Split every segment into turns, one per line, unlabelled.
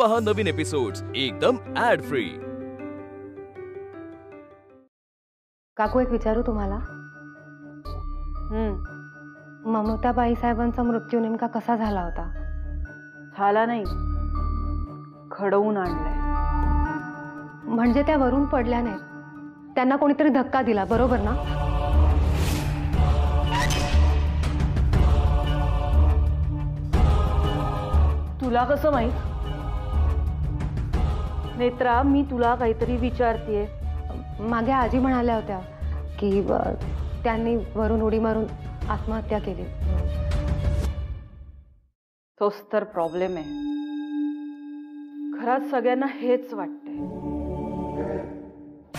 पहा नवीन एपिसोड्स एकदम add free.
काकू एक विचारू तुम्हाला? ममताबाई साहेबांचा मृत्यू नेमका कसा झाला होता?
झाला नाही, घडवून आणलाय।
म्हणजे त्या वरून पडल्या नाहीत, त्यांना कोणीतरी धक्का दिला, बरोबर ना?
तुला कसं माहित? नेत्रा, मी तुला काहीतरी विचारतेय।
मागे आजी म्हणाल्या होत्या की त्यांनी वरून उडी मारून आत्महत्या केली।
तोच तर प्रॉब्लेम आहे। घरात सगळ्यांना हेच वाटतंय,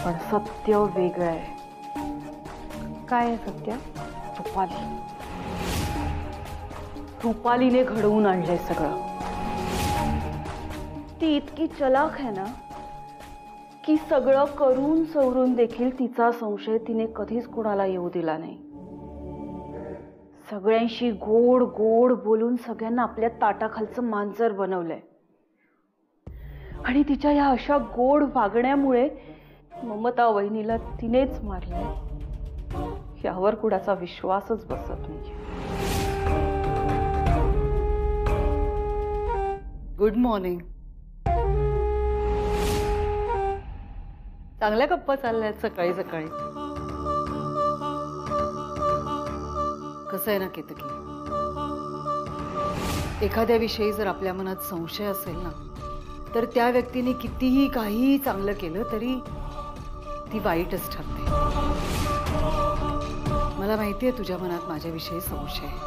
पण सत्य वेगळं आहे।
काय आहे सत्य?
रुपालीने घडवून आणलंय सगळं। ती इतकी चलाख आहे ना की सगळं करून सवरून देखील तिचा संशय तिने कधीच कोणाला येऊ दिला नाही। सगळ्यांशी गोड गोड बोलून सगळ्यांना आपल्या ताटाखालचं मांजर बनवलंय। आणि तिच्या या अशा गोड वागण्यामुळे ममता वहिनीला तिनेच मारलंय, यावर कुणाचा विश्वासच बसत नाही।
Good morning. चांगल्या गप्पा चालल्या आहेत सकाळी सकाळी। कसं आहे ना केतकी, एखाद्या विषयी जर आपल्या मनात संशय असेल ना, तर त्या व्यक्तीने कितीही काहीही चांगलं केलं तरी ती वाईटच ठरते। मला माहिती आहे तुझ्या मनात माझ्याविषयी संशय आहे,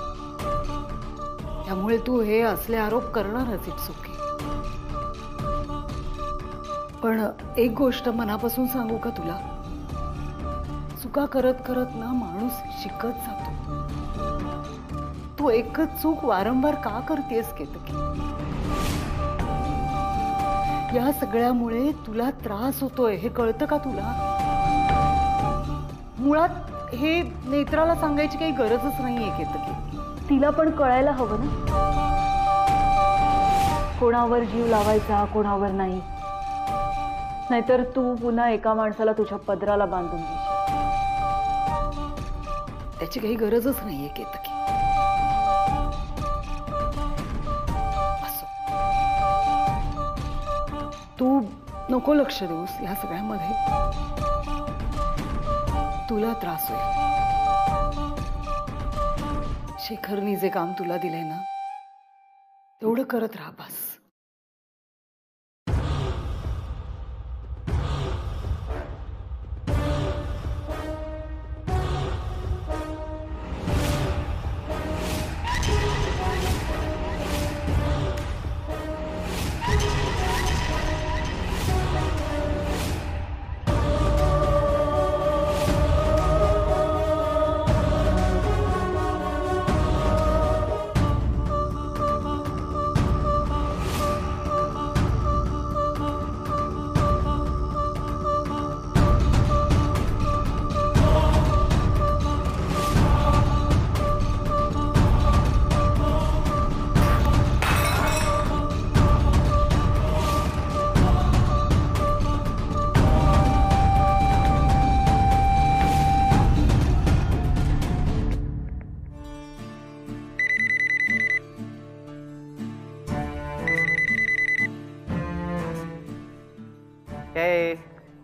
त्यामुळे तू हे असले आरोप करणारच। इट्स ओके, पण एक गोष्ट मनापासून सांगू का तुला? चुका करत करत ना माणूस शिकत जातो। तू एकच चूक वारंवार का करतेस केतकी? या सगळ्यामुळे तुला त्रास होतोय, हे कळतं का तुला? मुळात हे नेत्राला सांगायची काही गरजच नाहीये केतकी।
तिला पण कळायला हवं ना, कोणावर जीव लावायचा कोणावर नाही। नाहीतर तू पुन्हा एका माणसाला तुझ्या पदराला बांधून देशील।
त्याची काही गरजच नाहीये केतकी। असो, तू नको लक्ष देऊस या सगळ्यामध्ये, तुला त्रास होईल। शेखरनी जे काम तुला दिलंय ना, तेवढं करत राहा बस।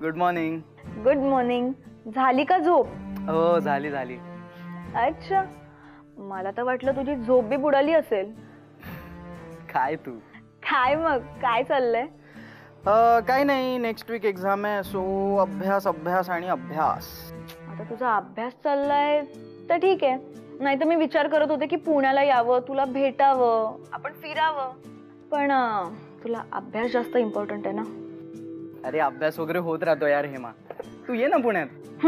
Good morning.
Good morning. झाली का झोप?
हो झाली झाली।
अच्छा, मला तर वाटलं तुझी झोप बी बुडाली असेल।
काय तू?
काय मग, काय चाललंय?
काय नाही, नेक्स्ट वीक एग्जाम आहे, सो अभ्यास अभ्यास आणि अभ्यास।
आता तुझा अभ्यास चाललाय तर ठीक आहे, नाही तर मी विचार करत होते की पुण्याला यावं, तुला भेटावं, आपण फिरावं, पण तुला अभ्यास जास्त इम्पॉर्टंट आहे ना।
अरे अभ्यास वगैरे होत राहतो यार हेमा, तू ये ना पुण्यात।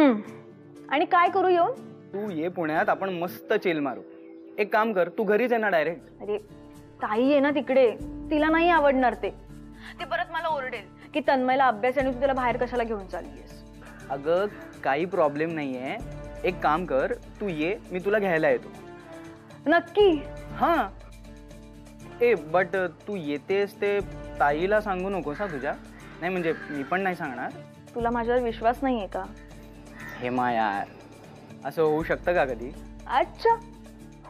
आणि काय करू येऊन?
तू ये पुण्यात, आपण मस्त चिल मारू। एक काम कर, तू घरीच आहे ना डायरेक्ट?
अरे ताई आहे ना तिकडे, तिला नाही आवडणार ते परत मला ओरडेल की तन्मयला अभ्यास आणि तू त्याला बाहेर कशाला घेऊन चाललीस।
अगं काही प्रॉब्लेम नाहीये, एक काम कर, तू ये, मी तुला घ्यायला येतो।
नक्की?
हाँ। ए बट तू येतेस ते ताईला सांगू नकोस हा तुझ्या. नाही म्हणजे मी पण नाही सांगणार.
तुला माझ्यावर विश्वास नाहीये का?
हेमा यार, असं होऊ शकतं का कधी?
अच्छा,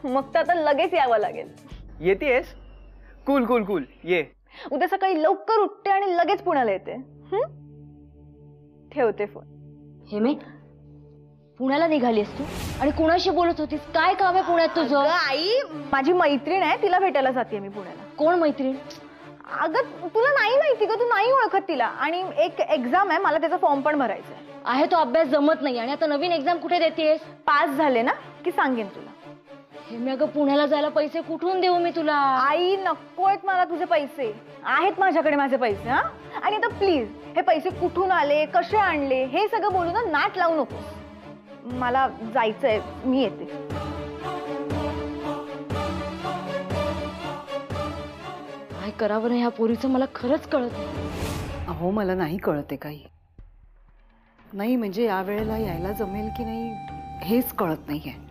मग तर आता लगेच यावं लागेल.
येतेस? कूल कूल कूल, ये.
उद्या सकाळी लवकर उठते आणि लगेच पुण्याला येते. ठेवते फोन.
हेमे, पुण्याला निघालीस तू आणि कुणाशी बोलत होतीस? काय काम आहे पुण्यात तुझं?
अगं आई, माझी मैत्रीण आहे, तिला भेटायला जाते मी पुण्याला.
कोण मैत्रीण?
अगं तुला नाही माहिती का? तू नाही ओळखत तिला. आणि एक एक्झाम आहे, मला त्याचा फॉर्म पण भरायचा आहे.
तो अभ्यास जमत नाही आणि आता नवीन एक्झाम कुठे देतेस?
पास झाले ना की सांगेन तुला.
हेमे अगं, पुण्याला जायला पैसे कुठून देऊ मी तुला?
आई नकोयत मला तुझे पैसे. आहेत माझ्याकडे माझे पैसे. हा, आणि आता प्लीज हे पैसे कुठून आले, कसे आणले, हे सगळं बोलू ना, नाट लावू नको. मला जायचंय, मी येते.
काय करावं ना ह्या पोरीचं मला खरंच कळत नाही.
अहो मला नाही कळते काही. नाही म्हणजे या वेळेला यायला जमेल की नाही हेच कळत नाहीये.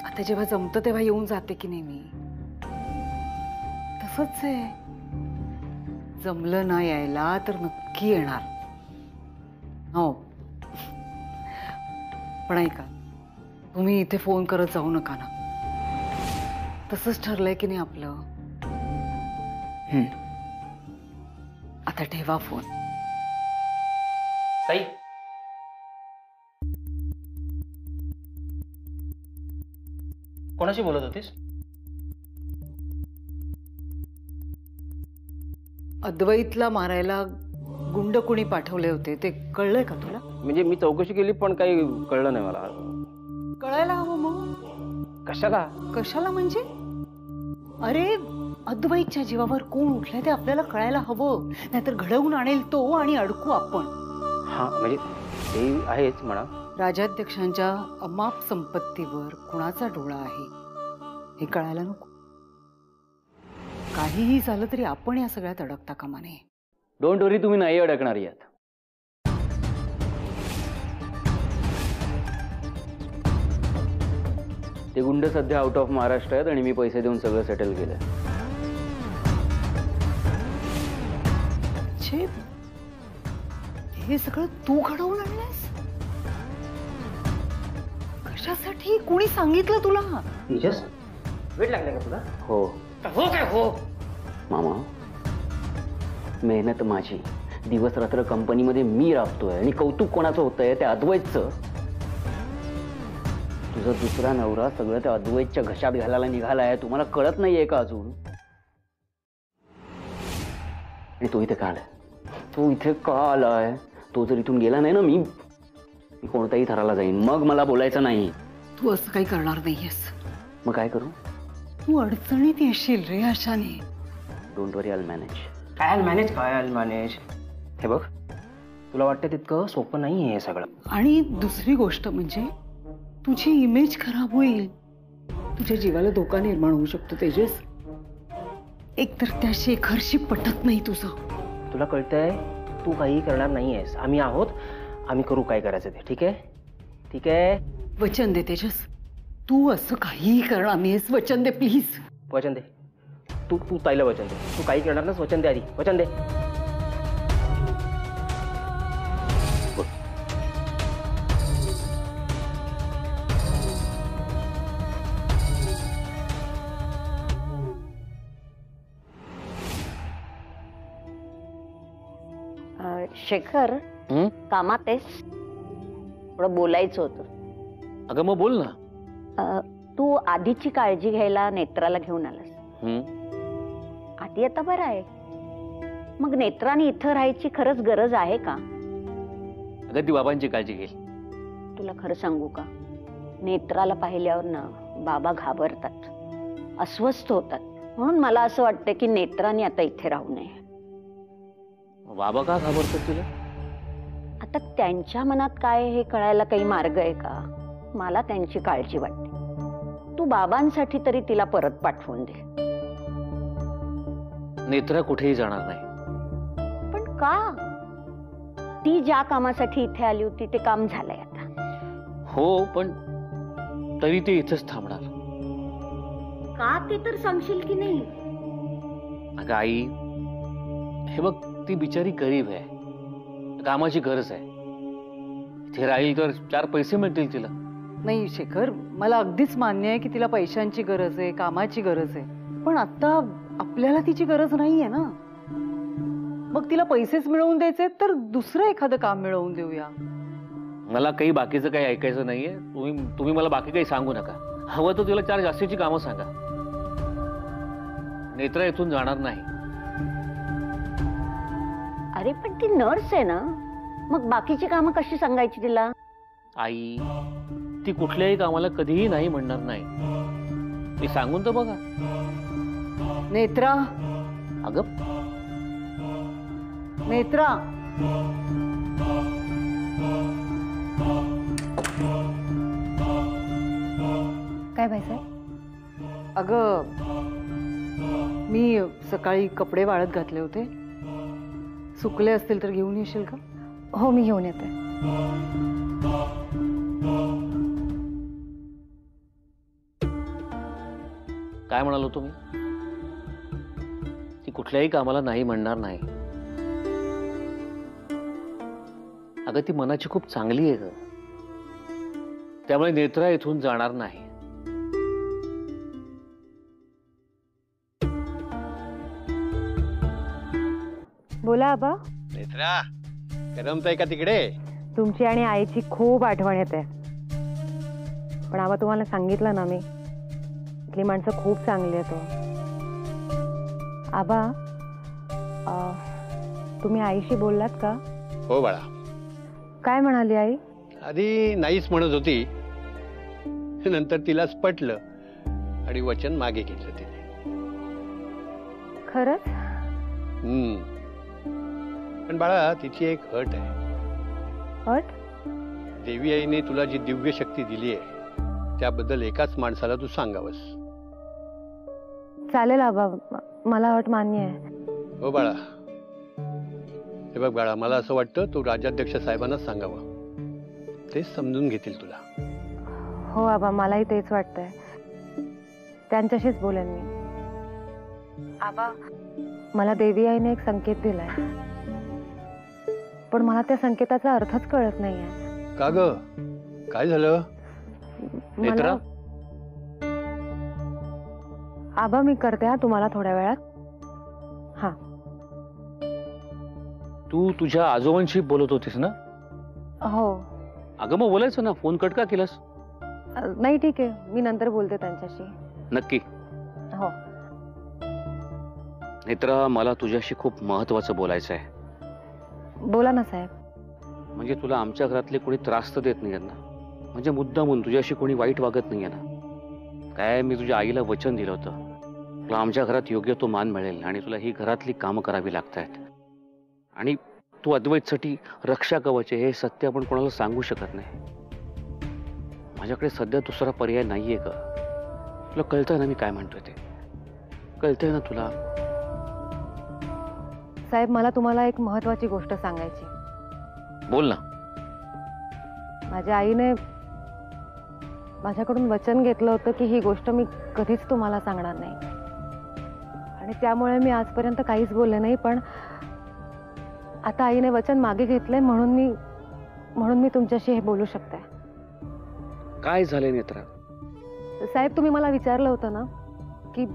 आता जेव्हा जमतं तेव्हा येऊन जाते की नाही मी. तसंच आहे, जमलं ना यायला तर नक्की येणार. हो पण ऐका, तुम्ही इथे फोन करत जाऊ नका ना. तसंच ठरलंय की नाही आपलं. आता ठेवा फोन.
ताई, कोणाशी बोलत होतीस?
अद्वैतला मारायला गुंड कुणी पाठवले होते ते कळलंय का तुला?
म्हणजे मी चौकशी केली पण काही कळलं नाही मला.
कळायला हवं मग.
कशाला?
कशाला म्हणजे? अरे अद्वैतच्या जीवावर कोण उठलंय ते आपल्याला कळायला हवं. नाहीतर घडवून आणेल तो आणि अडकू आपण.
हा म्हणजे ते आहेच म्हणा.
राजाध्यक्षांच्या अमाप संपत्तीवर कुणाचा डोळा आहे हे कळायला नको. काहीही झालं तरी आपण या सगळ्यात अडकता कामा नये.
डोंट वरी, तुम्ही नाही अडकणार यात. ते गुंड सध्या आउट ऑफ महाराष्ट्र आहेत आणि मी पैसे देऊन सगळं सेटल केलंय.
हे सगळं तू घडवून आणलंस? कशासाठी? कुणी सांगितलं तुला?
वेट लागला का तुला?
हो
हो काय हो?
मामा, मेहनत माझी, दिवस रात्र कंपनीमध्ये मी राबतोय आणि कौतुक कोणाचं होतंय? त्या अद्वैतचं. तुझा दुसरा नवरा सगळं त्या अद्वैतच्या घशात घालायला निघालाय. तुम्हाला कळत नाहीये का अजून? आणि तो इथे का आलाय? तो इथे का आलाय? तो जर इथून गेला नाही ना, मी कोणत्याही थराला जाईन. मग मला बोलायचं नाही.
तू असं काही करणार नाहीयेस.
मग काय करू?
तू अडचणीत येशील रे अशाने.
Don't worry, I will manage.
काय मॅनेज? हे बघ, तुला वाटतं तितकं सोपं नाही हे सगळं.
आणि दुसरी गोष्ट म्हणजे तुझी इमेज खराब होईल. तुझ्या जीवाला धोका निर्माण होऊ शकतो तेजस. एकतर त्या शेखरशी पटत नाही तुझं.
तुला कळतंय, तू काही करणार नाहीयेस. आम्ही आहोत, आम्ही करू काय करायचं ते. ठीक आहे? ठीक आहे?
वचन दे तेजस, तू असं काहीही करणार नाहीस. वचन दे प्लीज.
वचन दे. तू तू ताईला वचन दे. तू काही करणार नाहीस. वचन दे आधी. वचन दे.
शेखर, कामात आहेस? थोडं बोलायचं होतं.
अगं मग बोल ना.
तू आधीची काळजी घ्यायला नेत्राला घेऊन आलास. आधी आता बरं आहे, मग नेत्राने इथं राहायची खरंच गरज आहे का?
अगं ती बाबांची काळजी घेईल.
तुला खरं सांगू का, नेत्राला पाहिल्यावर ना बाबा घाबरतात, अस्वस्थ होतात. म्हणून मला असं वाटतं की नेत्राने आता इथे राहू नये.
बाबा का घाबरतात तुला?
आता त्यांच्या मनात काय हे कळायला काही मार्ग आहे का? मला त्यांची काळजी वाटते. तू बाबांसाठी तरी तिला परत पाठवून दे.
नेत्रा कुठेही जाणार नाही.
पण का? ती ज्या कामासाठी इथे आली होती ते काम झालंय आता.
हो, पण तरी ती इथंच थांबणार.
का ते तर सांगशील की नाही?
अगं आई, हे बघ, ती बिचारी गरीब आहे, कामाची गरज आहे. इथे राहील तर 4 पैसे मिळतील तिला.
नाही शेखर, मला अगदीच मान्य आहे की तिला पैशांची गरज आहे, कामाची गरज आहे, पण आता आपल्याला तिची गरज नाहीये ना. मग तिला पैसेच मिळवून द्यायचे तर दुसरं एखादं काम मिळवून देऊया.
मला काही बाकीचं काही ऐकायचं नाहीये. तुम्ही मला बाकी काही सांगू नका. हवं तर तिला 4 जास्तीची कामं सांगा. नेत्रा इथून जाणार नाही.
अरे पण ती नर्स आहे ना, मग बाकीची कामं कशी सांगायची तिला?
आई, ती कुठल्याही कामाला कधीही नाही म्हणणार नाही. ती सांगून तर बघा.
नेत्रा,
अगं
नेत्रा,
काय बाईसाहेब?
अगं मी सकाळी कपडे वाळत घातले होते, सुकले असतील तर घेऊन येशील का?
हो, मी घेऊन येते.
काय म्हणालो तुम्ही? ती कुठल्याही कामाला नाही म्हणणार नाही. अगं ती मनाची खूप चांगली आहे ग, त्यामुळे नेत्रा इथून जाणार नाही.
बोला आबा.
नेत्रा, करमतंय का तिकडे?
तुमची आणि आईची खूप आठवण येते. पण आबा, तुम्हाला सांगितलं ना मी, इथली माणसं खूप चांगली आहेत. आबा, तुम्ही आईशी बोललात का?
हो बाळा.
काय म्हणाली आई?
आधी नाहीच म्हणत होती, नंतर तिलाच पटलं आणि वचन मागे घेतलं तिने.
खरंच?
पण बाळा, तिची एक अट आहे.
अट?
देवी आईने तुला जी दिव्य शक्ती दिली आहे त्याबद्दल एकाच माणसाला तू सांगावस.
चालेल आबा, मला अट मान्य आहे.
हो बाळा. हे बघ बाळा, मला असं वाटतं तू राजाध्यक्ष साहेबांनाच सांगावं. तेच समजून घेतील तुला.
हो आबा, मलाही तेच वाटतंय. त्यांच्याशीच बोलेन मी. आबा, मला देवी आईने एक संकेत दिलाय, पण मला त्या संकेताचा अर्थच कळत नाहीये.
का ग? काय झालं?
नेत्रा,
आबा, मी करते हा तुम्हाला थोड्या वेळात. हा.
तू तुझ्या आजोबांशी बोलत होतीस ना?
हो.
अगं मग बोलायचं ना, फोन कट का केलास?
नाही, ठीक आहे, मी नंतर बोलते त्यांच्याशी.
नक्की?
हो.
नेत्रा, मला तुझ्याशी खूप महत्वाचं बोलायचं आहे.
बोला ना साहेब.
म्हणजे तुला आमच्या घरातले कोणी त्रास तर देत नाहीये ना? म्हणजे मुद्दामून तुझ्याशी कोणी वाईट वागत नाहीये ना? काय, मी तुझ्या आईला वचन दिलं होतं, तुला आमच्या घरात योग्य तो मान मिळेल आणि तुला ही घरातली कामं करावी लागतायत. आणि तू अद्वैतसाठी रक्षा कवच आहे हे सत्य आपण कोणाला सांगू शकत नाही. माझ्याकडे सध्या दुसरा पर्याय नाहीये ग. तुला कळतंय ना मी काय म्हणतोय ते? कळतंय ना तुला?
साहेब, मला तुम्हाला एक महत्वाची गोष्ट सांगायची.
बोल ना.
माझ्या आईने माझ्याकडून वचन घेतलं होतं की ही गोष्ट मी कधीच तुम्हाला सांगणार नाही, आणि त्यामुळे मी आजपर्यंत काहीच बोलले नाही. पण आता आईने वचन मागे घेतलंय, म्हणून मी तुमच्याशी हे बोलू शकते.
काय झालंय नेत्रा?
साहेब, तुम्ही मला विचारलं होतं ना की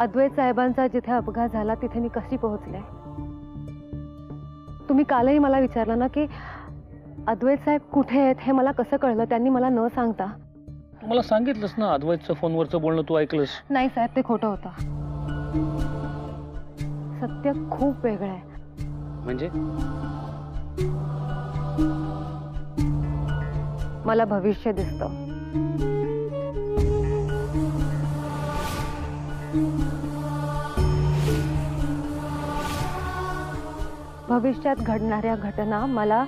अद्वैत साहेबांचा जिथे अपघात झाला तिथे मी कशी पोहोचले. तुम्ही कालही मला विचारलं ना की अद्वैत साहेब कुठे आहेत हे मला कसं कळलं त्यांनी मला न सांगता.
तू मला सांगितलंस ना, अद्वैतचं फोनवरचं बोलणं तू ऐकलंस?
नाही साहेब, ते खोटं होतं. सत्य खूप वेगळं आहे.
म्हणजे?
मला भविष्य दिसतं. भविष्यात घडणाऱ्या घटना मला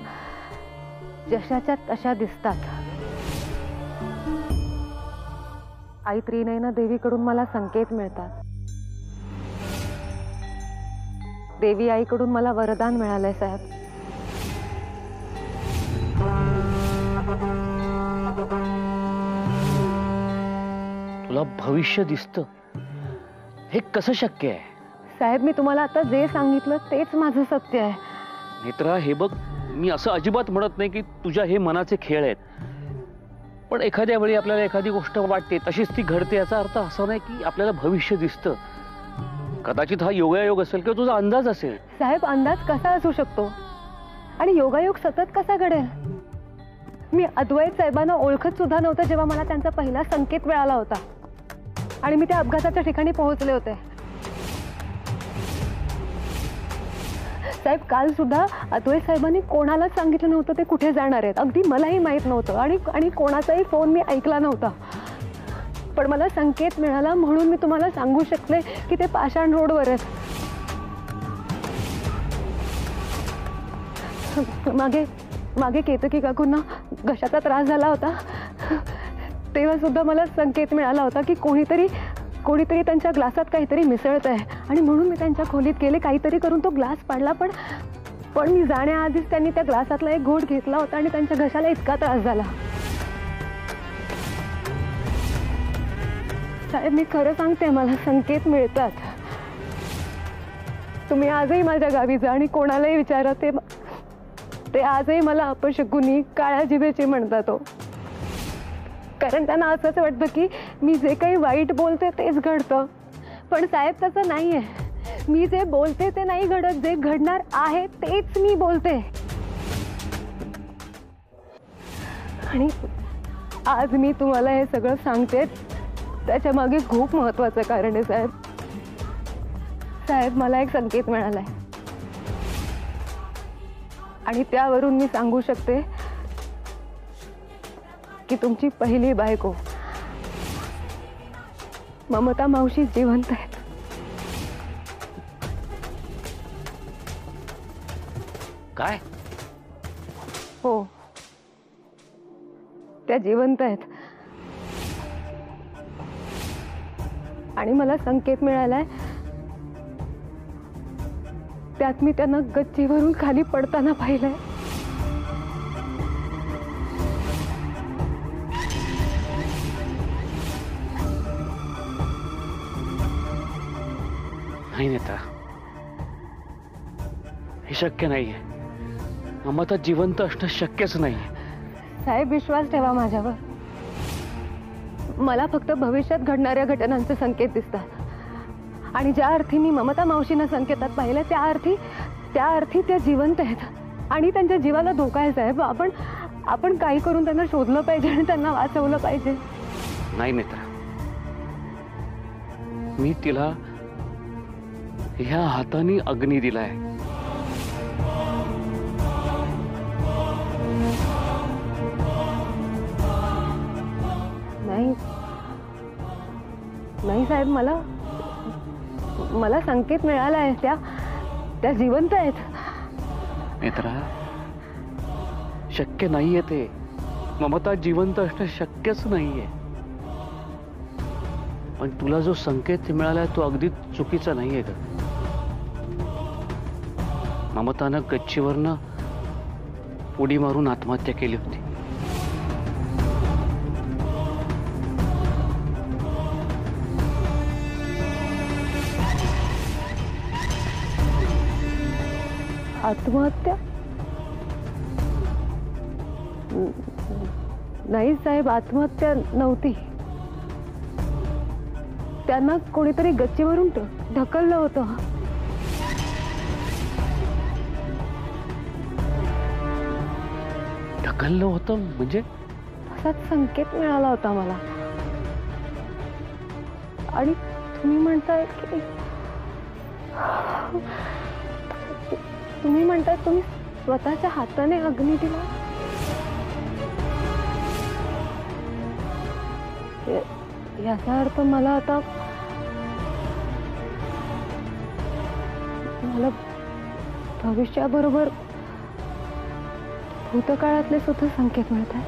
जशाच्या तशा दिसतात. आई त्रिनयना देवीकडून मला संकेत मिळतात. देवी आईकडून मला वरदान मिळालंय साहेब.
तुला भविष्य दिसतं? हे कसं शक्य आहे?
साहेब मी तुम्हाला आता जे सांगितलं तेच माझं सत्य आहे.
नेत्रा हे बघ, मी असं अजिबात म्हणत नाही की तुझ्या हे मनाचे खेळ आहेत, पण एखाद्या वेळी आपल्याला एखादी गोष्ट वाटते तशीच ती घडते, याचा अर्थ असा नाही की आपल्याला भविष्य दिसतं. कदाचित हा योगायोग असेल किंवा तुझा अंदाज असेल.
साहेब अंदाज कसा असू शकतो आणि योगायोग सतत कसा घडेल? मी अद्वैत साहेबांना ओळखत सुद्धा नव्हतं जेव्हा मला त्यांचा पहिला संकेत मिळाला होता आणि मी त्या अपघाताच्या ठिकाणी पोहोचले होते. साहेब काल सुद्धा अद्वैत साहेबांनी कोणालाच सांगितलं नव्हतं ते कुठे जाणार आहेत. अगदी मलाही माहीत नव्हतं आणि कोणाचाही फोन मी ऐकला नव्हता. पण मला संकेत मिळाला म्हणून मी तुम्हाला सांगू शकले की ते पाषाण रोडवर आहेत. मागे केतकी काकूंना घशाचा त्रास झाला होता तेव्हा सुद्धा मला संकेत मिळाला होता की कोणीतरी त्यांच्या ग्लासात काहीतरी मिसळत आहे आणि म्हणून मी त्यांच्या खोलीत गेले. काहीतरी करून तो ग्लास पाडला, पण मी जाण्याआधीच त्यांनी त्या ग्लासातला एक घोट घेतला होता आणि त्यांच्या घशाला इतका त्रास झाला. साहेब मी खरं सांगते, मला संकेत मिळतात. तुम्ही आजही माझ्या गावी जा आणि कोणालाही विचारा, ते आजही मला अपशकुनी काळ्या जिभेची म्हणतात हो. कारण त्यांना असंच वाटतं की मी जे काही वाईट बोलते तेच घडतं. पण साहेब तसं नाही आहे. मी जे बोलते ते नाही घडत, जे घडणार आहे तेच मी बोलते. आणि आज मी तुम्हाला हे सगळं सांगते त्याच्या मागे खूप महत्त्वाचं कारण आहे साहेब. साहेब मला एक संकेत मिळालाय आणि त्यावरून मी सांगू शकते की तुमची पहिली बायको ममता मावशी जिवंत आहेत.
काय?
हो, त्या जिवंत आहेत. आणि मला संकेत मिळालाय त्यात मी त्यांना गच्चीवरून खाली पडताना पाहिलंय.
नाही नेता, हे शक्य नाहीये. ममता जिवंत असणं शक्यच नाहीये.
साहेब विश्वास ठेवा माझ्यावर. मला फक्त भविष्यात घडणाऱ्या घटनांचे संकेत दिसतात आणि ज्या अर्थी मी ममता मावशींना संकेतात पाहिलं त्या अर्थी त्या जिवंत आहेत आणि त्यांच्या जीवाला धोका आहे. साहेब आपण काही करून त्यांना शोधलं पाहिजे आणि त्यांना वाचवलं पाहिजे.
नाही नेत्रा, मी तिला ह्या हाताने अग्नी दिलाय.
नाही साहेब, मला संकेत मिळाला आहे त्या जिवंत आहेत.
नेत्रा, शक्य नाहीये ते. ममता जिवंत असणं शक्यच नाहीये. पण तुला जो संकेत मिळालाय तो अगदी चुकीचा नाहीये का? ममतानं गच्चीवरनं उडी मारून आत्महत्या केली होती.
आत्महत्या? नाही साहेब, आत्महत्या नव्हती. त्यांना कोणीतरी गच्चीवरून ढकललं होतं.
ढकललं होतं म्हणजे?
असाच संकेत मिळाला होता मला. आणि तुम्ही म्हणताय तुम्ही स्वतःच्या हाताने अग्नी दिला. याचा अर्थ मला भविष्याबरोबर भूतकाळातले सुद्धा संकेत मिळतात.